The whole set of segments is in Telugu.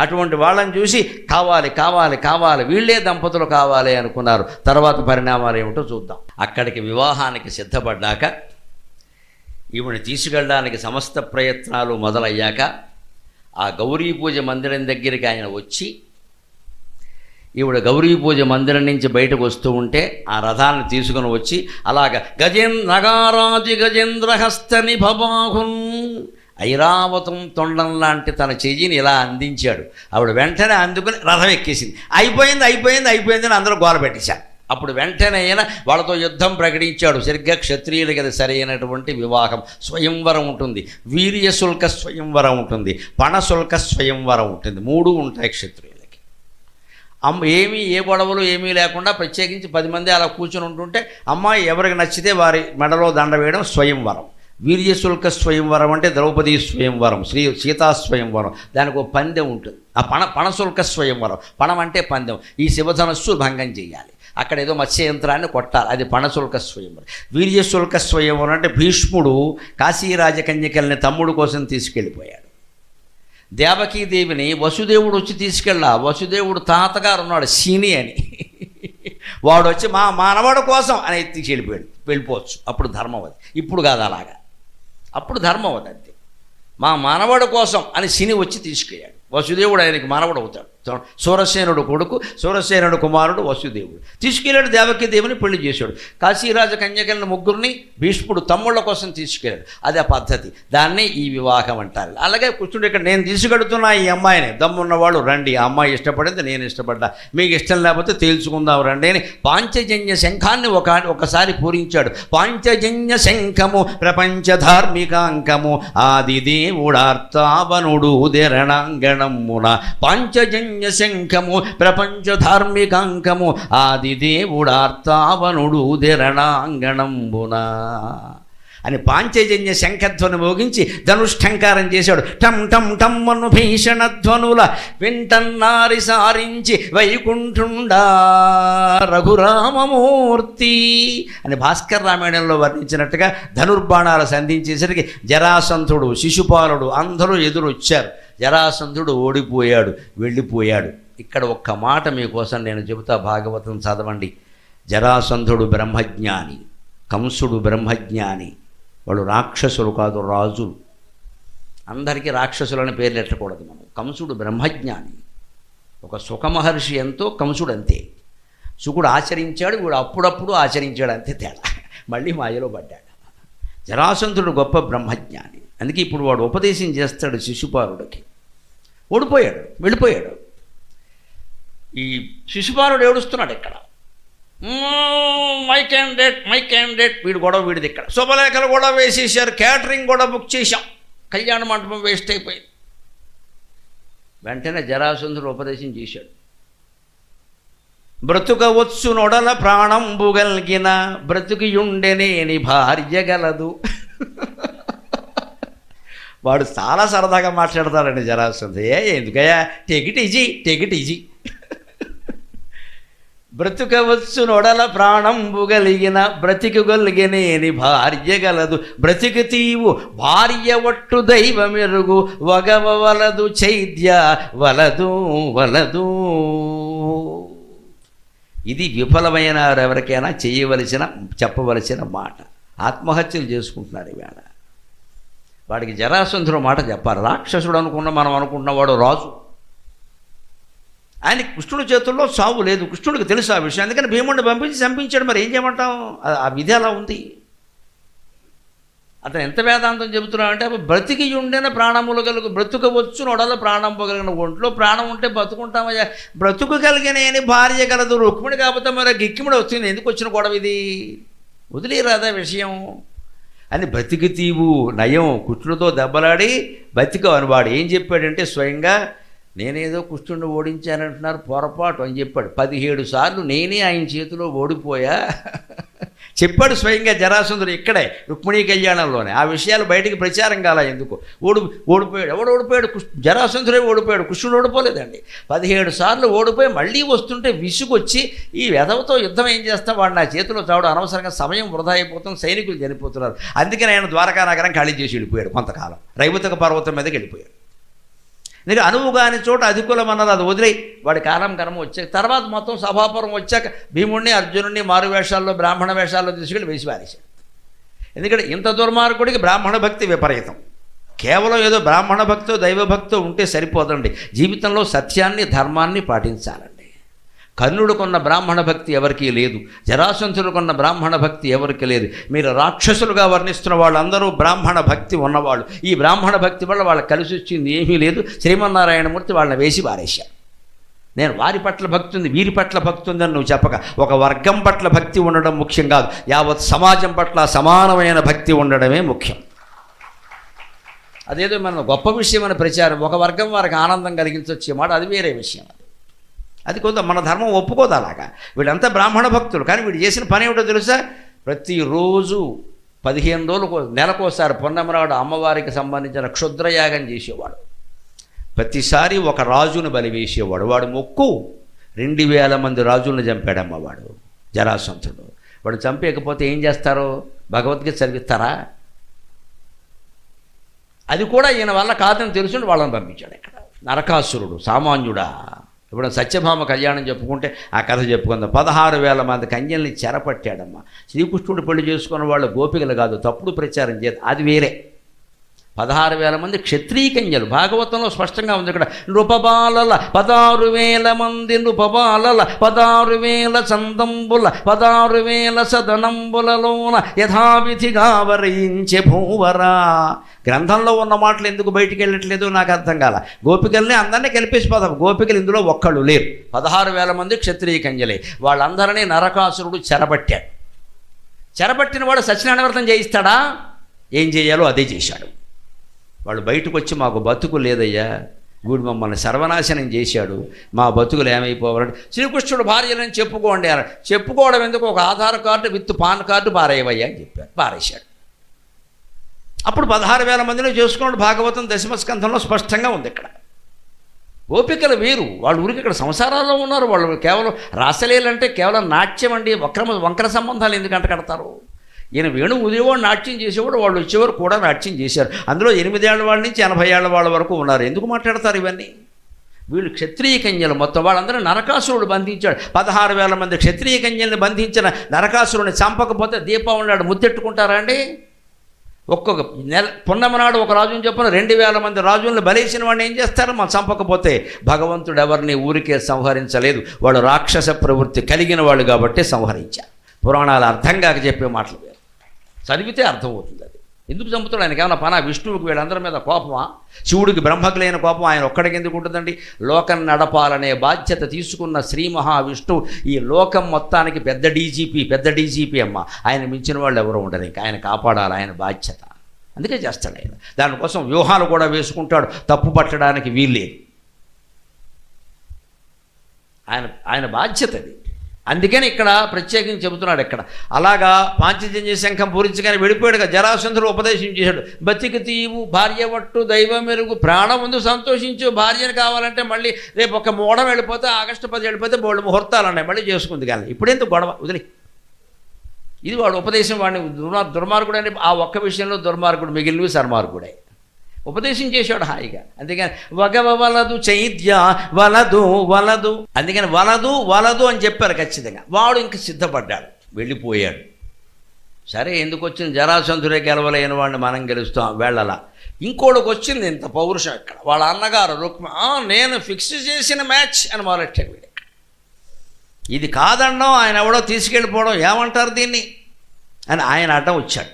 అటువంటి వాళ్ళని చూసి కావాలి కావాలి కావాలి, వీళ్ళే దంపతులు కావాలి అనుకున్నారు. తర్వాత పరిణామాలు ఏమిటో చూద్దాం. అక్కడికి వివాహానికి సిద్ధపడ్డాక, ఈవిని తీసుకెళ్ళడానికి సమస్త ప్రయత్నాలు మొదలయ్యాక, ఆ గౌరీ పూజ మందిరం దగ్గరికి ఆయన వచ్చి, ఈవిడ గౌరీ పూజ మందిరం నుంచి బయటకు వస్తూ ఉంటే ఆ రథాన్ని తీసుకుని వచ్చి అలాగ నగారాజి గజేంద్రహస్త నిభబాహున్, ఐరావతం తొండం లాంటి తన చెయ్యిని ఇలా అందించాడు. ఆవిడ వెంటనే అందుకుని రథం ఎక్కేసింది. అయిపోయింది అయిపోయింది అయిపోయింది అని అందరూ గోల పెట్టేశారు. అప్పుడు వెంటనే ఆయన వాళ్ళతో యుద్ధం ప్రకటించాడు. సరిగ్గా క్షత్రియులకి అది సరైనటువంటి వివాహం. స్వయంవరం ఉంటుంది, వీర్యశుల్క స్వయంవరం ఉంటుంది, పణశుల్క స్వయంవరం ఉంటుంది. 3 ఉంటాయి క్షత్రియులకి. ఏ గొడవలు ఏమీ లేకుండా ప్రత్యేకించి 10 మంది అలా కూర్చొని ఉంటుంటే అమ్మాయి ఎవరికి నచ్చితే వారి మెడలో దండ వేయడం స్వయంవరం. వీర్యశుల్క స్వయంవరం అంటే ద్రౌపదీ స్వయంవరం, సీతా స్వయంవరం. దానికి ఒక పందెం ఉంటుంది. ఆ పణశుల్క స్వయంవరం, పణం అంటే పందెం. ఈ శివధనస్సు భంగం చేయాలి, అక్కడ ఏదో మత్స్యయంత్రాన్ని కొట్టాలి, అది పణశుల్క స్వయంవరం. వీర్యశుల్క స్వయంవరం అంటే భీష్ముడు కాశీరాజకన్యకల్ని తమ్ముడు కోసం తీసుకెళ్ళిపోయాడు. దేవకీదేవిని వసుదేవుడు వచ్చి వసుదేవుడు తాతగారు ఉన్నాడు శీని అని, వాడు వచ్చి మా మానవుడు కోసం అని వెళ్ళిపోవచ్చు. అప్పుడు ధర్మవతి. ఇప్పుడు కాదు అలాగా, అప్పుడు ధర్మవతి అంతే. మా మానవుడు కోసం అని శని వచ్చి తీసుకెళ్ళాడు. వసుదేవుడు ఆయనకి మానవుడు అవుతాడు. సూరసేనుడు కొడుకు, సూరసేనుడు కుమారుడు వసుదేవుడు. తీసుకెళ్ళాడు, దేవకీదేవిని పెళ్లి చేశాడు. కాశీరాజ కన్యకలను 3 భీష్ముడు తమ్ముళ్ళ కోసం తీసుకెళ్ళాడు. అది ఆ పద్ధతి, దాన్నే ఈ వివాహం అంటారు. అలాగే కృష్ణుడు ఇక్కడ నేను తీసుకెడుతున్నా ఈ అమ్మాయిని, దమ్మున్నవాళ్ళు రండి, ఆ అమ్మాయి ఇష్టపడింది, నేను ఇష్టపడ్డా, మీకు ఇష్టం లేకపోతే తేల్చుకుందాం రండి అని పాంచజన్య శంఖాన్ని ఒకసారి పూరించాడు. పాంచజన్య శంఖము ప్రపంచ ధార్మికాంకము, ఆదిదేవుడార్తావనుడు దేరణాంగణమున. పాంచజన్య శంఖము ప్రపంచ ధార్మికాంకము, ఆదిదేవుడార్తావనుడు దేరణాంగణంబున అని పాంచజన్య శంఖధ్వను మోగించి ధనుష్ఠంకారం చేశాడు. టం టం టమ్మను భీషణ ధ్వనుల వెంటన్నారి సారించి వైకుంఠుండా రఘురామమూర్తి అని భాస్కర్ రామాయణంలో వర్ణించినట్టుగా ధనుర్బాణాలు సంధించేసరికి జరాసంధుడు, శిశుపాలుడు అందరూ ఎదురొచ్చారు. జరాసంధుడు ఓడిపోయాడు, వెళ్ళిపోయాడు. ఇక్కడ ఒక్క మాట మీకోసం నేను చెబుతా, భాగవతం చదవండి. జరాసంధుడు బ్రహ్మజ్ఞాని, కంసుడు బ్రహ్మజ్ఞాని. వాళ్ళు రాక్షసులు కాదు, రాజులు. అందరికీ రాక్షసులని పేర్లు ఎట్టకూడదు మనం. కంసుడు బ్రహ్మజ్ఞాని. ఒక సుఖమహర్షి ఎంతో కంసుడు అంతే. సుకుడు ఆచరించాడు, వీడు అప్పుడప్పుడు ఆచరించాడు, అంతే తేడా. మళ్ళీ మాయలో పడ్డాడు. జరాసంధుడు గొప్ప బ్రహ్మజ్ఞాని. అందుకే ఇప్పుడు వాడు ఉపదేశం చేస్తాడు శిశుపాలుడికి. ఓడిపోయాడు, వెళ్ళిపోయాడు. ఈ శిశుపాలుడు ఏడుస్తున్నాడు ఇక్కడ. మై క్యాండిడేట్ వీడు గొడవ, వీడిది ఇక్కడ. శుభలేఖలు కూడా వేసేసారు, క్యాటరింగ్ కూడా బుక్ చేశాం, కళ్యాణ మండపం వేస్ట్ అయిపోయింది. వెంటనే జరాసంధుడు ఉపదేశం చేశాడు. బ్రతుకవచ్చు నొడల ప్రాణంబు గల్గిన, బ్రతుకియుండెనేని భార్య గలదు. వాడు చాలా సరదాగా మాట్లాడతాడండి జరాసంధు. ఎందుకయ్యా, టేకిట్ ఈజీ. బ్రతుకవచ్చు నొడల ప్రాణంబు గలిగిన, బ్రతికగలిగినేని భార్య గలదు. బ్రతికితీవు భార్య ఒట్టు దైవమెరుగు, వగవ వలదు చైద్య వలదు. ఇది విఫలమైన ఎవరికైనా చెప్పవలసిన మాట. ఆత్మహత్యలు చేసుకుంటున్నారు ఈవేళ. వాడికి జరాసంధుడు మాట చెప్పాలి. రాక్షసుడు మనం అనుకున్నవాడు రాజు. ఆయన కృష్ణుడి చేతుల్లో సావు లేదు, కృష్ణుడికి తెలుసు ఆ విషయం. అందుకని భీముడిని పంపించి చంపించాడు. మరి ఏం చేయమంటాం, ఆ విధి అలా ఉంది. అతను ఎంత వేదాంతం చెబుతున్నాడంటే, బ్రతికి ఉండేన ప్రాణములు కలుగు, బ్రతుకవచ్చు నొడల ప్రాణం పొగలిగిన, ఒంట్లో ప్రాణం ఉంటే బతుకుంటామయ్యా. బ్రతుకు కలిగిన భార్య కలదు, రుక్మిణి కాకపోతే మరి గిక్కిముడి వస్తుంది. ఎందుకు వచ్చిన గొడవ ఇది, వదిలేరాదా విషయం అని. బ్రతికితీవు నయం, కృష్ణుడితో దెబ్బలాడి బతికవు అని వాడు ఏం చెప్పాడంటే, స్వయంగా నేనేదో కృష్ణుడిని ఓడించానంటున్నారు, పొరపాటు అని చెప్పాడు. 17 సార్లు నేనే ఆయన చేతిలో ఓడిపోయా చెప్పాడు స్వయంగా జరాసంధుడు. ఇక్కడే రుక్మిణీ కళ్యాణంలోనే. ఆ విషయాలు బయటికి ప్రచారం కాలా ఎందుకు. ఓడిపోయాడు. ఎవడు ఓడిపోయాడు? జరాసంధుడే ఓడిపోయాడు, కృష్ణుడు ఓడిపోలేదండి. 17 సార్లు ఓడిపోయి మళ్ళీ వస్తుంటే విసుగొచ్చి, ఈ వెధవతో యుద్ధం ఏం చేస్తాం, వాడు నా చేతిలో చావడం అనవసరంగా సమయం వృధా అయిపోతాం, సైనికులు చనిపోతున్నారు. అందుకని ఆయన ద్వారకా నగరం ఖాళీ చేసి వెళ్ళిపోయాడు. కొంతకాలం రైవతక పర్వతం మీదకి వెళ్ళిపోయాడు. ఎందుకంటే అనువు కాని చోట అధికులం అన్నది అది వదిలే వాడి కాలం కర్మ వచ్చాక తర్వాత మొత్తం సభాపురం వచ్చాక భీముడిని అర్జునుడిని మారు వేషాల్లో బ్రాహ్మణ వేషాల్లో తీసుకెళ్ళి వేసి పారేశాడు. ఎందుకంటే ఇంత దుర్మార్గుడికి బ్రాహ్మణ భక్తి విపరీతం. కేవలం ఏదో బ్రాహ్మణ భక్తో దైవభక్తో ఉంటే సరిపోదండి, జీవితంలో సత్యాన్ని ధర్మాన్ని పాటించాలండి. కర్ణుడుకున్న బ్రాహ్మణ భక్తి ఎవరికీ లేదు, జరాసంధుడుకున్న బ్రాహ్మణ భక్తి ఎవరికి లేదు. మీరు రాక్షసులుగా వర్ణిస్తున్న వాళ్ళందరూ బ్రాహ్మణ భక్తి ఉన్నవాళ్ళు. ఈ బ్రాహ్మణ భక్తి వల్ల వాళ్ళకి కలిసి వచ్చింది ఏమీ లేదు. శ్రీమన్నారాయణమూర్తి వాళ్ళని వేసి పారేశారు. నేను వారి పట్ల భక్తి ఉంది వీరి పట్ల భక్తి ఉందని నువ్వు చెప్పక, ఒక వర్గం పట్ల భక్తి ఉండడం ముఖ్యం కాదు, యావత్ సమాజం పట్ల సమానమైన భక్తి ఉండడమే ముఖ్యం. అదేదో మన గొప్ప విషయం అని ప్రచారం, ఒక వర్గం వారికి ఆనందం కలిగించొచ్చే మాట అది వేరే విషయం. అది కొంత మన ధర్మం ఒప్పుకోదు అలాగా. వీళ్ళంతా బ్రాహ్మణ భక్తులు, కానీ వీడు చేసిన పని ఏమిటో తెలుసా? ప్రతిరోజు 15 రోజులకు నెలకోసారి పొన్నమరాడు అమ్మవారికి సంబంధించిన క్షుద్రయాగం చేసేవాడు. ప్రతిసారి ఒక రాజును బలివేసేవాడు. వాడు మొక్కు 2000 మంది రాజులను చంపాడమ్మవాడు జరాసంధుడు. వాడు చంపేయకపోతే ఏం చేస్తారో భగవద్గీత చదివిస్తారా? అది కూడా ఈయన వల్ల కాదని తెలుసుని వాళ్ళని పంపించాడు. ఇక్కడ నరకాసురుడు సామాన్యుడా. ఇప్పుడు సత్యభామ కళ్యాణం చెప్పుకుంటే ఆ కథ చెప్పుకుందాం. 16,000 మంది కన్యల్ని చెరపట్టాడమ్మా. శ్రీకృష్ణుడు పెళ్లి చేసుకున్న వాళ్ళు గోపికలు కాదు, తప్పుడు ప్రచారం చేత అది వేరే. 16,000 మంది క్షత్రియ కన్యలు. భాగవతంలో స్పష్టంగా ఉంది ఇక్కడ. నృపబాలల 16,000 మంది నృపబాలల 16,000 చందంబుల 16,000 సదనంబులలోన యథావిధిగా వరించే భూవరా. గ్రంథంలో ఉన్న మాటలు ఎందుకు బయటికి వెళ్ళట్లేదో నాకు అర్థం కాల. గోపికల్ని అందరినీ కలిపేసి గోపికలు ఇందులో ఒక్కళ్ళు లేరు. 16,000 మంది క్షత్రియ కన్యలే. వాళ్ళందరినీ నరకాసురుడు చెరబట్టాడు. చెరబట్టిన వాడు సత్యనారాయణ వ్రతం చేయిస్తాడా? ఏం చేయాలో అదే చేశాడు. వాళ్ళు బయటకు వచ్చి మాకు బతుకు లేదయ్యా, వీడు మమ్మల్ని సర్వనాశనం చేశాడు, మా బతుకులు ఏమైపోవాలంటే శ్రీకృష్ణుడు భార్యలని చెప్పుకోండి అన్నాడు. చెప్పుకోవడం ఎందుకు, ఒక Aadhaar card with PAN card పారేయవయ్యా అని చెప్పారు. పారేశాడు. అప్పుడు 16,000 మందిలో చేసుకున్నాడు. భాగవతం 10వ స్కంధంలో స్పష్టంగా ఉంది. ఇక్కడ గోపికలు వేరు, వాళ్ళు ఊరికి ఇక్కడ సంసారాల్లో ఉన్నారు. వాళ్ళు కేవలం రాసలీలంటే కేవలం నాట్యం అండి. వంకర సంబంధాలు ఎందుకంటే కడతారు. ఈయన వేణు ఉదయవాడు నాట్యం చేసేవాడు, వాళ్ళు వచ్చేవారు కూడా నాట్యం చేశారు. అందులో 8 ఏళ్ల వాళ్ళ నుంచి 80 ఏళ్ల వాళ్ళ వరకు ఉన్నారు. ఎందుకు మాట్లాడతారు ఇవన్నీ? వీళ్ళు క్షత్రియ కన్యలు మొత్తం. వాళ్ళందరూ నరకాసురుడు బంధించాడు. 16,000 మంది క్షత్రియ కన్యల్ని బంధించిన నరకాసురుడిని చంపకపోతే దీపావళి నాడు ముద్దెట్టుకుంటారా అండి? ఒక్కొక్క నెల పున్నమనాడు ఒక రాజుని చెప్పిన 2,000 మంది రాజులను బలేసిన వాడిని ఏం చేస్తారు? మనం చంపకపోతే. భగవంతుడు ఎవరిని ఊరికే సంహరించలేదు, వాడు రాక్షస ప్రవృత్తి కలిగిన వాళ్ళు కాబట్టి సంహరించారు. పురాణాలు అర్థం కాక చెప్పే మాటలు వేరు, చదివితే అర్థమవుతుంది. అది ఎందుకు చంపుతాడు? ఆయనకి ఏమైనా పనా? విష్ణువుకి వీళ్ళందరి మీద కోపమా? శివుడికి బ్రహ్మకు లేని కోపం ఆయన ఒక్కడికి ఎందుకు ఉంటుందండి? లోకం నడపాలనే బాధ్యత తీసుకున్న శ్రీ మహావిష్ణువు ఈ లోకం మొత్తానికి పెద్ద డీజీపీ అమ్మ. ఆయన మించిన వాళ్ళు ఎవరు ఉండరు. ఇంకా ఆయన కాపాడాలి, ఆయన బాధ్యత. అందుకే చేస్తాడు ఆయన. దానికోసం వ్యూహాలు కూడా వేసుకుంటాడు, తప్పు పట్టడానికి వీల్లేదు. ఆయన బాధ్యత అది. అందుకని ఇక్కడ ప్రత్యేకించి చెబుతున్నాడు. ఇక్కడ అలాగా పాంచజన్య శంఖం పూరించగానే వెళ్ళిపోయాడుగా. జరాసంధుడు ఉపదేశం చేశాడు. బతికి తీవు భార్య వట్టు దైవం మెరుగు, ప్రాణం ముందు సంతోషించు. భార్యను కావాలంటే మళ్ళీ రేపు ఒక మూడం వెళ్ళిపోతే ఆగస్టు 10 వెళ్ళిపోతే బోళ్ళు ముహూర్తాలు ఉన్నాయి, మళ్ళీ చేసుకుంది కానీ ఇప్పుడెందుకు గొడవ, వదిలి. ఇది వాడు ఉపదేశం. వాడిని దుర్మార్గుడు అని ఆ ఒక్క విషయంలో దుర్మార్గుడు, మిగిలినవి సన్మార్గుడే. ఉపదేశం చేశాడు హాయిగా. అందుకని వగవ వలదు చైద్య వలదు అందుకని వలదు అని చెప్పారు ఖచ్చితంగా. వాడు ఇంక సిద్ధపడ్డాడు, వెళ్ళిపోయాడు. సరే, ఎందుకు వచ్చింది? జరాసంధుడే గెలవలేని వాడిని మనం గెలుస్తాం, వెళ్ళలా. ఇంకోటికి వచ్చింది ఇంత పౌరుషం. ఇక్కడ వాళ్ళ అన్నగారు నేను ఫిక్స్ చేసిన మ్యాచ్ అని మొదలెట్టాడు. వీడు ఇది కాదనడం, ఆయన ఎవడో తీసుకెళ్ళిపోవడం, ఏమంటారు దీన్ని అని ఆయన అడ్డం వచ్చాడు.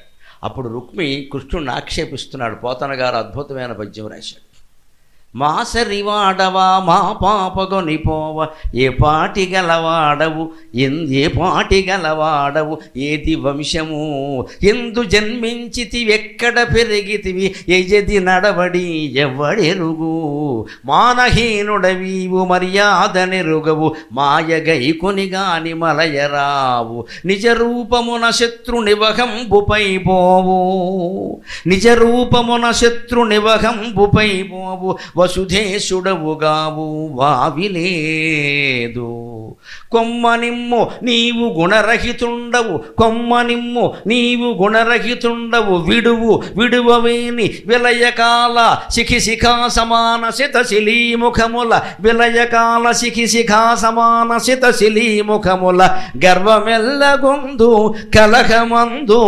అప్పుడు రుక్మి కృష్ణుడిని ఆక్షేపిస్తున్నాడు. పోతన గారు అద్భుతమైన పద్యం రాశాడు. మా సరివాడవా మా పాపగొనిపోవ, ఏ పాటి గలవాడవు ఏది వంశము, ఎందు జన్మించితివెక్కడ పెరిగితివి, ఎజది నడవడి ఎవడెరుగు, మానహీనుడవీవు మర్యాద నెరుగవు, మాయగై కొనిగాని మలయరావు, నిజ రూపమున శత్రు నివహంబుపై పోవు, వసుధేశుడవుగావు వావిలేదు. కొమ్మనిమ్ము నీవు గుణరహితుండవు, కొమ్మనిమ్ము నీవు గుణరహితుండవు, విడువవేని విలయకాల శిఖిశిఖా సమాన శితశిలీముఖముల, విలయకాల శిఖిశిఖా సమాన శితశిలీముఖముల, గర్వమెల్లగొందు కలహమందు.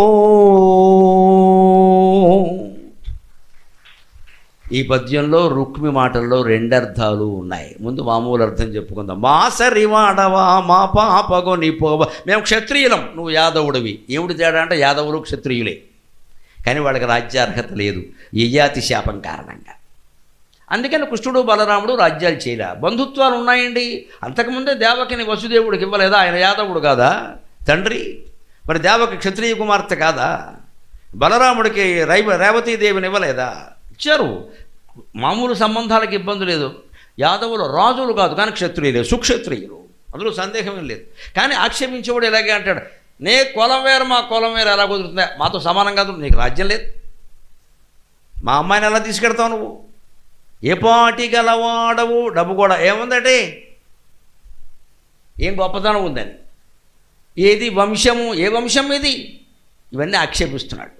ఈ పద్యంలో రుక్మి మాటల్లో రెండర్థాలు ఉన్నాయి. ముందు మామూలు అర్థం చెప్పుకుందాం. మా సరివాడవా మా పాపగొని పోవ, మేము క్షత్రియులం, నువ్వు యాదవుడివి. ఏమిటి తేడా అంటే యాదవులు క్షత్రియులే, కానీ వాళ్ళకి రాజ్యార్హత లేదు యయాతి శాపం కారణంగా. అందుకని కృష్ణుడు బలరాముడు రాజ్యాలు చేయలే. బంధుత్వాలు ఉన్నాయండి. అంతకుముందే దేవకిని వసుదేవుడికి ఇవ్వలేదా? ఆయన యాదవుడు కాదా తండ్రి? మరి దేవకి క్షత్రియ కుమార్తె కాదా? బలరాముడికి రేవతీదేవిని ఇవ్వలేదా? ఇచ్చారు. మామూలు సంబంధాలకు ఇబ్బంది లేదు. యాదవులు రాజులు కాదు, కానీ క్షత్రియులే, సుక్షత్రియులు, అందులో సందేహం లేదు. కానీ ఆక్షేపించేవాడు ఇలాగే అంటాడు, నే కులం వేరు మా కులం వేరు ఎలా కుదురుతుందా, మాతో సమానం కాదు, నీకు రాజ్యం లేదు, మా అమ్మాయిని ఎలా తీసుకెడతావు నువ్వు, ఏ పాటి గలవాడవు, డబ్బు కూడా ఏముందంటే ఏం గొప్పతనం ఉందని, ఏది వంశము, ఏ వంశం ఇది, ఇవన్నీ ఆక్షేపిస్తున్నాడు.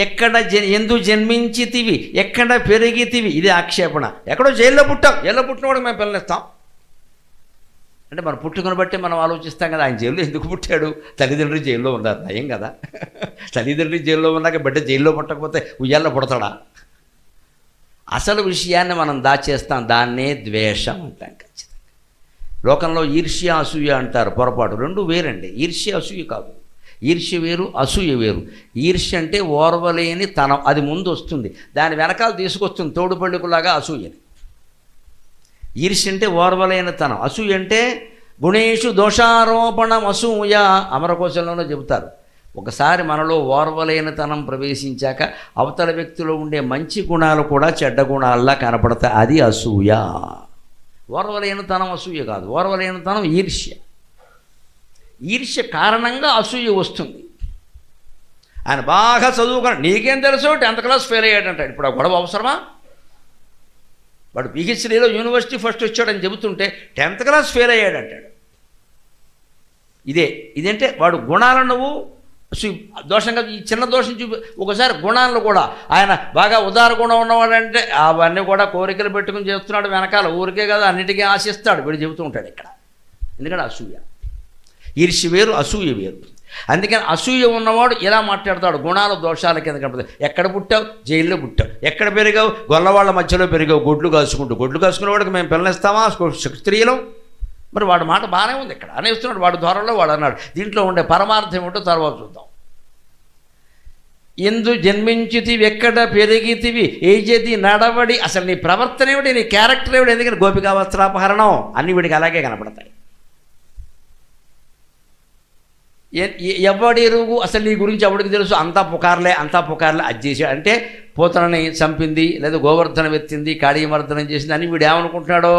ఎక్కడ ఎందు జన్మించితివి, ఎక్కడ పెరిగితివి, ఇది ఆక్షేపణ. ఎక్కడో జైల్లో పుట్టాం, జైల్లో పుట్టినవాడికి మేము పిల్లనిస్తాం అంటే మన పుట్టుకను బట్టి మనం ఆలోచిస్తాం కదా. ఆయన జైల్లో ఎందుకు పుట్టాడు? తల్లిదండ్రులు జైల్లో ఉన్నారు, నయం కదా. తల్లిదండ్రులు జైల్లో ఉన్నాక బిడ్డ జైల్లో పుట్టకపోతే ఉయ్యాల్లో పుడతాడా? అసలు విషయాన్ని మనం దాచేస్తాం, దాన్నే ద్వేషం అంటాం ఖచ్చితంగా. లోకంలో ఈర్ష్య అసూయ అంటారు, పొరపాటు. రెండు వేరండి. ఈర్ష్య అసూయ కాదు. ఈర్ష్య వేరు, అసూయ వేరు. ఈర్ష్య అంటే ఓర్వలేని తనం, అది ముందు వస్తుంది, దాని వెనకాల తీసుకొస్తుంది తోడుపళ్ళుకులాగా అసూయని. ఈర్ష్య అంటే ఓర్వలేని తనం, అసూయ అంటే గుణేషు దోషారోపణం అసూయ. అమరకోశంలోనే చెబుతారు, ఒకసారి మనలో ఓర్వలేనితనం ప్రవేశించాక అవతల వ్యక్తిలో ఉండే మంచి గుణాలు కూడా చెడ్డ గుణాల్లా కనపడతాయి, అది అసూయ. ఓర్వలేనితనం అసూయ కాదు, ఓర్వలేనితనం ఈర్ష్య. ఈర్ష్య కారణంగా అసూయ వస్తుంది. ఆయన బాగా చదువుకుని, నీకేం తెలుసు 10th క్లాస్ ఫెయిల్ అయ్యాడంటాడు. ఇప్పుడు ఆ గొడవ అవసరమా? వాడు పిహెచ్డీలో యూనివర్సిటీ ఫస్ట్ వచ్చాడని చెబుతుంటే 10th క్లాస్ ఫెయిల్ అయ్యాడంటాడు. ఇదంటే వాడు గుణాలను నువ్వు దోషంగా, ఈ చిన్న దోషం చూపి ఒకసారి గుణాలను కూడా, ఆయన బాగా ఉదార గుణం ఉన్నవాడంటే అవన్నీ కూడా కోరికలు పెట్టుకుని చేస్తున్నాడు వెనకాల, ఊరికే కదా అన్నిటికీ ఆశిస్తాడు వీడు చెబుతూ ఉంటాడు ఇక్కడ. ఎందుకంటే అసూయ. ఈర్ష్య వేరు, అసూయ వేరు. అందుకని అసూయ ఉన్నవాడు ఇలా మాట్లాడతాడు, గుణాలు దోషాల కింద కనపడతాయి. ఎక్కడ పుట్టావు? జైల్లో పుట్టావు. ఎక్కడ పెరిగావు? గొల్లవాళ్ళ మధ్యలో పెరిగావు, గొడ్లు కాసుకునే వాడికి మేము పిల్లనిస్తామా స్త్రీలం? మరి వాడి మాట బాగానే ఉంది, ఇక్కడ అనేస్తున్నాడు, వాడి ద్వారంలో వాడు అన్నాడు. దీంట్లో ఉండే పరమార్థం ఏమిటో తర్వాత చూద్దాం. ఎందు జన్మించితివి, ఎక్కడ పెరిగితివి, ఏజది నడవడి, అసలు నీ ప్రవర్తన ఏమిటి, నీ క్యారెక్టర్ ఏమిటి? ఎందుకంటే గోపికా వస్త్రాపహరణం అన్ని వీడికి అలాగే కనపడతాయి. ఎవడెరుగు, అసలు నీ గురించి ఎవడికి తెలుసు? అంతా పుకార్లే అది చేశాడు అంటే పోతనని చంపింది, లేదా గోవర్ధనం ఎత్తింది, కాళీమర్దనం చేసింది అని వీడు ఏమనుకుంటున్నాడో,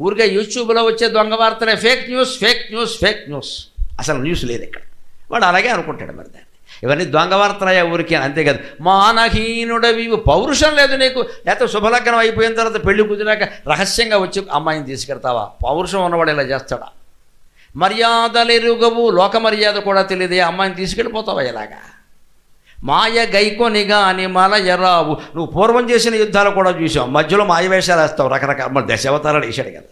ఊరికే యూట్యూబ్లో వచ్చే దొంగ వార్తలే, ఫేక్ న్యూస్, అసలు న్యూస్ లేదు ఇక్కడ. వాడు అలాగే అనుకుంటాడు. మరి దాన్ని ఇవన్నీ దొంగ వార్తలయ్యా ఊరికే, అంతేకాదు. మానహీనుడవి, పౌరుషం లేదు నీకు, లేకపోతే శుభలగ్నం అయిపోయిన తర్వాత పెళ్లి కుదిరాక రహస్యంగా వచ్చి అమ్మాయిని తీసుకెడతావా? పౌరుషం ఉన్నవాడు ఇలా చేస్తాడా? మర్యాదలెరుగవు, లోక మర్యాద కూడా తెలియదే, అమ్మాయిని తీసుకెళ్ళిపోతావా ఇలాగా? మాయ గైకొనిగా అని మలయరావు, నువ్వు పూర్వం చేసిన యుద్ధాలు కూడా చూసావు, మధ్యలో మాయవేషాలు వేస్తావు, రకరకాల మరి దశావతారాలు వేసాడు కదా.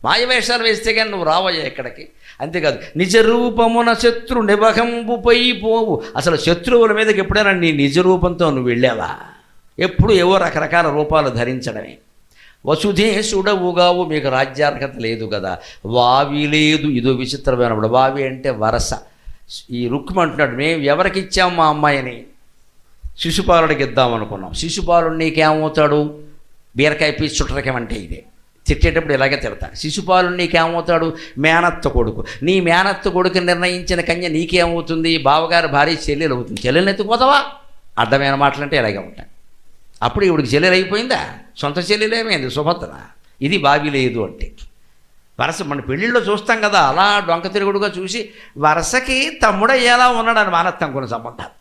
మాయవేషాలు వేస్తే కానీ నువ్వు రావయ్యా ఇక్కడికి. అంతేకాదు, నిజ రూపమున శత్రు నిబహంబుపై పోవు, అసలు శత్రువుల మీదకి ఎప్పుడైనా నీ నిజ రూపంతో నువ్వు వెళ్ళావా? ఎప్పుడు ఏవో రకరకాల రూపాలు ధరించడమే. వసుధేశుడవుగావు, మీకు రాజ్యార్హత లేదు కదా. వావి లేదు, ఇదో విచిత్రమైనప్పుడు. వావి అంటే వరస. ఈ రుక్మి అంటున్నాడు, మేము ఎవరికి ఇచ్చాము మా అమ్మాయిని? శిశుపాలుడికి ఇద్దామనుకున్నాం. శిశుపాలుడు నీకేమవుతాడు? బీరకాయ పీచు చుట్టరకమంటే ఇదే. తిట్టేటప్పుడు ఇలాగే తిడతాను. శిశుపాలుడు నీకేమవుతాడు? మేనత్త కొడుకు. నీ మేనత్త కొడుకు నిర్ణయించిన కన్య నీకేమవుతుంది? బావగారు భార్య చెల్లెలు అవుతుంది. చెల్లెలు ఎత్తుకుపోతావా? అర్థమైన మాటలంటే ఇలాగే ఉంటాయి. అప్పుడు ఇవిడికి చెల్లెలు అయిపోయిందా? సొంత చెల్లెలేమైంది సుభద్ర. ఇది బావి లేదు అంటే వరస. మన పెళ్ళిళ్ళలో చూస్తాం కదా, అలా డొంక తిరుగుడుగా చూసి వరసకి తమ్ముడు ఎలా ఉన్నాడని మానత్తం కొన్ని సంబంధాలు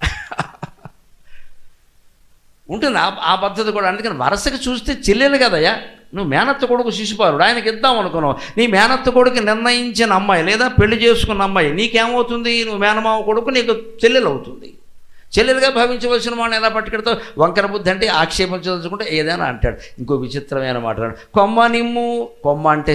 ఉంటుంది. ఆ పద్ధతి కూడా. అందుకని వరసకి చూస్తే చెల్లెలు కదయ్యా, నువ్వు మేనత్త కొడుకు శిశుపాలుడు, ఆయనకి ఇద్దాం అనుకున్నావు. నీ మేనత్త కొడుకు నిర్ణయించిన అమ్మాయి లేదా పెళ్లి చేసుకున్న అమ్మాయి నీకేమవుతుంది? నువ్వు మేనమావ కొడుకు నీకు చెల్లెలు అవుతుంది. చెల్లెలుగా భావించవలసిన వాడిని ఎలా పట్టుకెడతావు? వంకర బుద్ధి అంటే ఆక్షేపించదలుచుకుంటే ఏదైనా అంటాడు. ఇంకో విచిత్రమైన మాట, కొమ్మ నిమ్ము. కొమ్మ అంటే